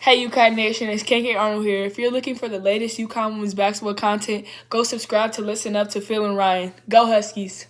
Hey UConn Nation, it's KK Arnold here. If you're looking for the latest UConn women's basketball content, go subscribe to Listen Up to Phil and Ryan. Go Huskies!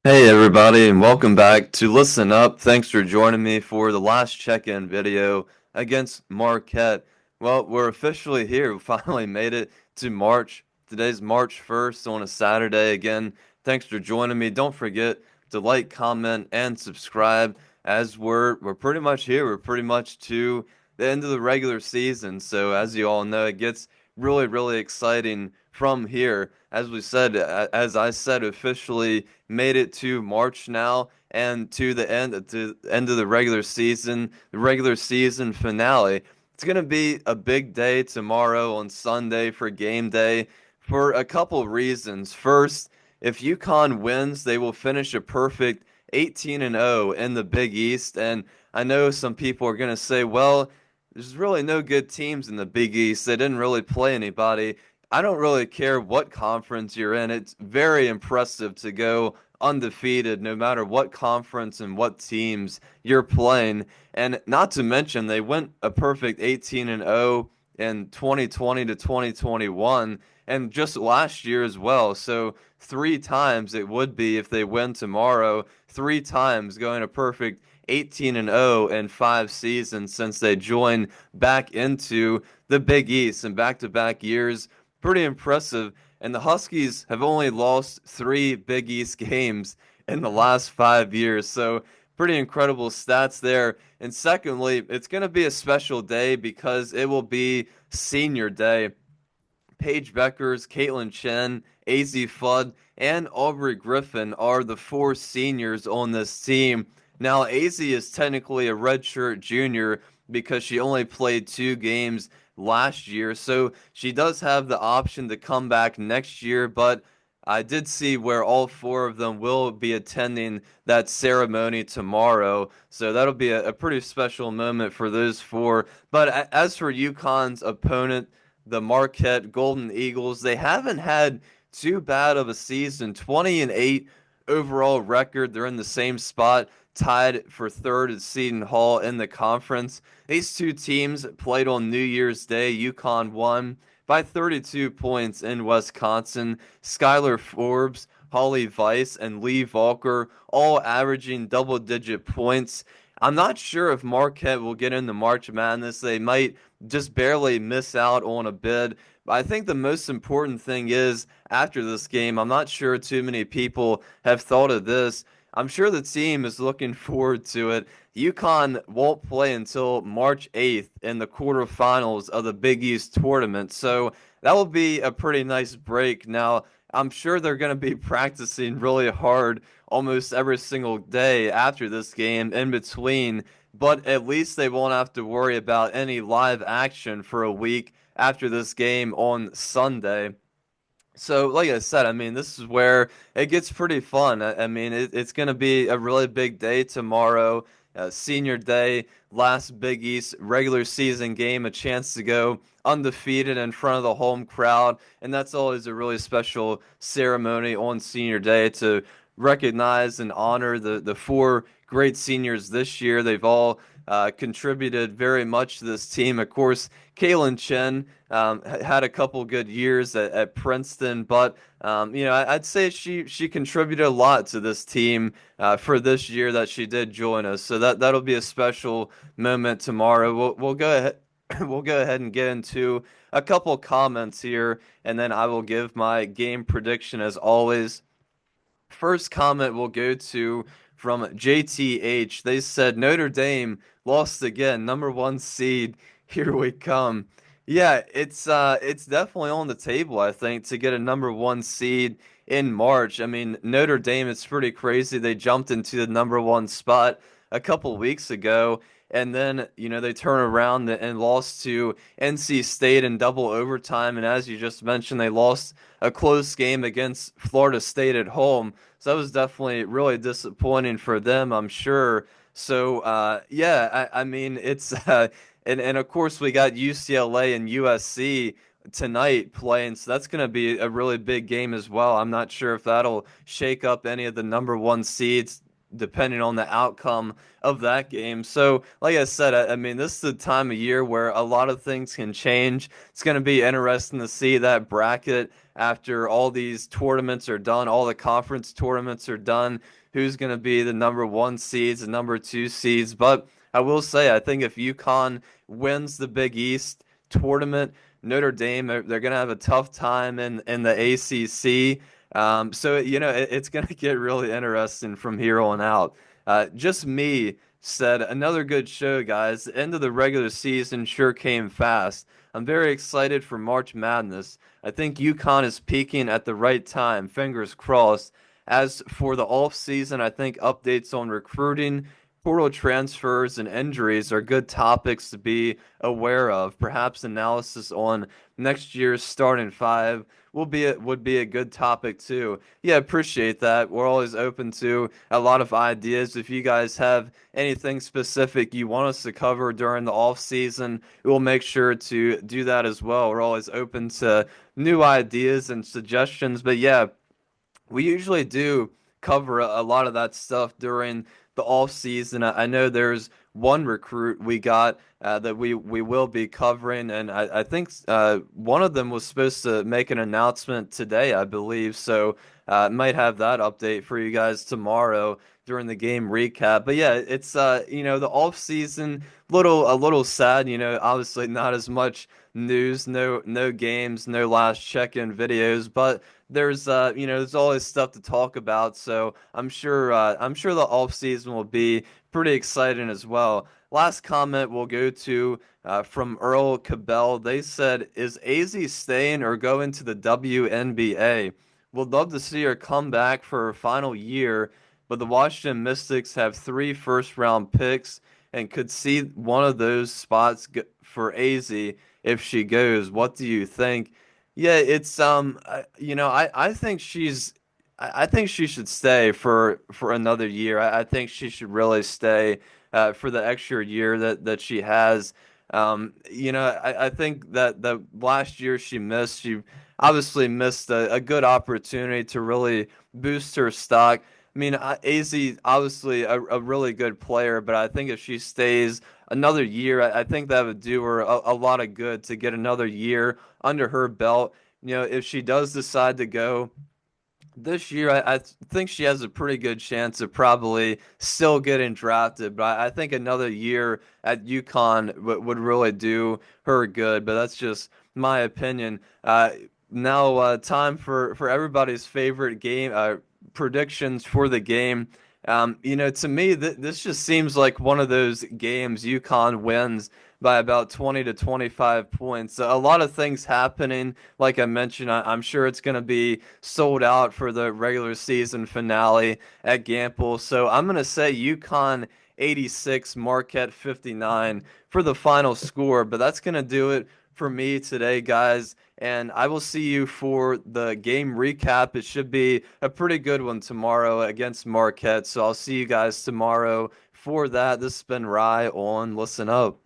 Hey everybody, and welcome back to Listen Up. Thanks for joining me for the last check-in video against Marquette. Well, we're officially here. We finally made it to March. Today's March 1st on a Saturday. Again, thanks for joining me. Don't forget to like, comment, and subscribe as we're pretty much here. We're pretty much to the end of the regular season. So as you all know, it gets really, really exciting from here. As we said, as I said, officially made it to March now and to the end of the regular season finale. It's going to be a big day tomorrow on Sunday for game day for a couple reasons. First, if UConn wins, they will finish a perfect 18-0 in the Big East, and I know some people are going to say, well, there's really no good teams in the Big East. They didn't really play anybody. I don't really care what conference you're in. It's very impressive to go undefeated no matter what conference and what teams you're playing. And not to mention, they went a perfect 18-0 in 2020 to 2021 and just last year as well. So three times it would be if they win tomorrow, three times going a perfect 18-0 in 5 seasons since they joined back into the Big East in back-to-back years. Pretty impressive. And the Huskies have only lost three Big East games in the last 5 years. So pretty incredible stats there. And secondly, it's going to be a special day because it will be senior day. Paige Beckers, Caitlin Chen, AZ Fudd, and Aubrey Griffin are the four seniors on this team. Now, AZ is technically a redshirt junior because she only played 2 games last year, so she does have the option to come back next year, but I did see where all four of them will be attending that ceremony tomorrow, so that'll be a pretty special moment for those four. But as for UConn's opponent, the Marquette Golden Eagles, they haven't had too bad of a season. 20-8 overall record. They're in the same spot, tied for third at Seton Hall in the conference. These two teams played on New Year's Day. UConn won by 32 points in Wisconsin. Skylar Forbes, Holly Weiss, and Lee Volker all averaging double-digit points. I'm not sure if Marquette will get into March Madness. They might just barely miss out on a bid. But I think the most important thing is after this game, I'm not sure too many people have thought of this. I'm sure the team is looking forward to it. UConn won't play until March 8th in the quarterfinals of the Big East tournament. So that will be a pretty nice break. Now, I'm sure they're going to be practicing really hard almost every single day after this game in between, but at least they won't have to worry about any live action for a week after this game on Sunday. So, like I said, I mean, this is where it gets pretty fun. I mean, it's going to be a really big day tomorrow, senior day, last Big East regular season game, a chance to go undefeated in front of the home crowd. And that's always a really special ceremony on senior day to recognize and honor the four great seniors this year. They've all contributed very much to this team. Of course, Kaylin Chen had a couple good years at Princeton, but I'd say she contributed a lot to this team for this year that she did join us. So that'll be a special moment tomorrow. We'll go ahead. We'll go ahead and get into a couple comments here, and then I will give my game prediction as always. First comment we'll go to from JTH. They said Notre Dame lost again, number one seed. Here we come. Yeah, it's definitely on the table, I think, to get a number one seed in March. I mean, Notre Dame, it's pretty crazy. They jumped into the number one spot a couple weeks ago, and then, they turn around and lost to NC State in double overtime. And as you just mentioned, they lost a close game against Florida State at home. So that was definitely really disappointing for them, I'm sure. So, yeah, I mean, it's and of course we got UCLA and USC tonight playing, so that's going to be a really big game as well. I'm not sure if that'll shake up any of the number one seeds. depending on the outcome of that game. So, like I said, I mean, this is the time of year where a lot of things can change. It's going to be interesting to see that bracket after all these tournaments are done, all the conference tournaments are done. Who's going to be the number one seeds, the number two seeds? But I will say, I think if UConn wins the Big East tournament, Notre Dame, they're going to have a tough time in the ACC. So, it's going to get really interesting from here on out. Just me said, another good show, guys. The end of the regular season sure came fast. I'm very excited for March Madness. I think UConn is peaking at the right time. Fingers crossed. As for the off season, I think updates on recruiting, portal transfers, and injuries are good topics to be aware of. Perhaps analysis on next year's starting five would be a good topic too. Yeah, appreciate that. We're always open to a lot of ideas. If you guys have anything specific you want us to cover during the off season, we'll make sure to do that as well. We're always open to new ideas and suggestions. But yeah, we usually do cover a lot of that stuff during the off season. I know there's one recruit we got that we will be covering, and I think one of them was supposed to make an announcement today, I believe. So might have that update for you guys tomorrow during the game recap. But yeah, it's the off season a little sad. Obviously not as much news, no games, no last check-in videos, but there's always stuff to talk about. So I'm sure the off season will be pretty exciting as well. Last comment we'll go to from Earl Cabell. They said, "Is AZ staying or going to the WNBA? Would love to see her come back for her final year, but the Washington Mystics have 3 first-round picks and could see one of those spots for AZ if she goes. What do you think?" Yeah, it's I think I think she should stay for another year. I think she should really stay for the extra year that she has. I think that the last year she obviously missed a good opportunity to really boost her stock. I mean, AZ obviously a really good player, but I think if she stays another year, I think that would do her a lot of good to get another year under her belt. If she does decide to go this year, I think she has a pretty good chance of probably still getting drafted. But I think another year at UConn would really do her good. But that's just my opinion. Now, time for everybody's favorite game predictions for the game. To me, this just seems like one of those games UConn wins by about 20 to 25 points. A lot of things happening. Like I mentioned, I'm sure it's going to be sold out for the regular season finale at Gampel. So I'm going to say UConn 86, Marquette 59 for the final score. But that's going to do it for me today, guys. And I will see you for the game recap. It should be a pretty good one tomorrow against Marquette. So I'll see you guys tomorrow for that. This has been Rye on Listen Up.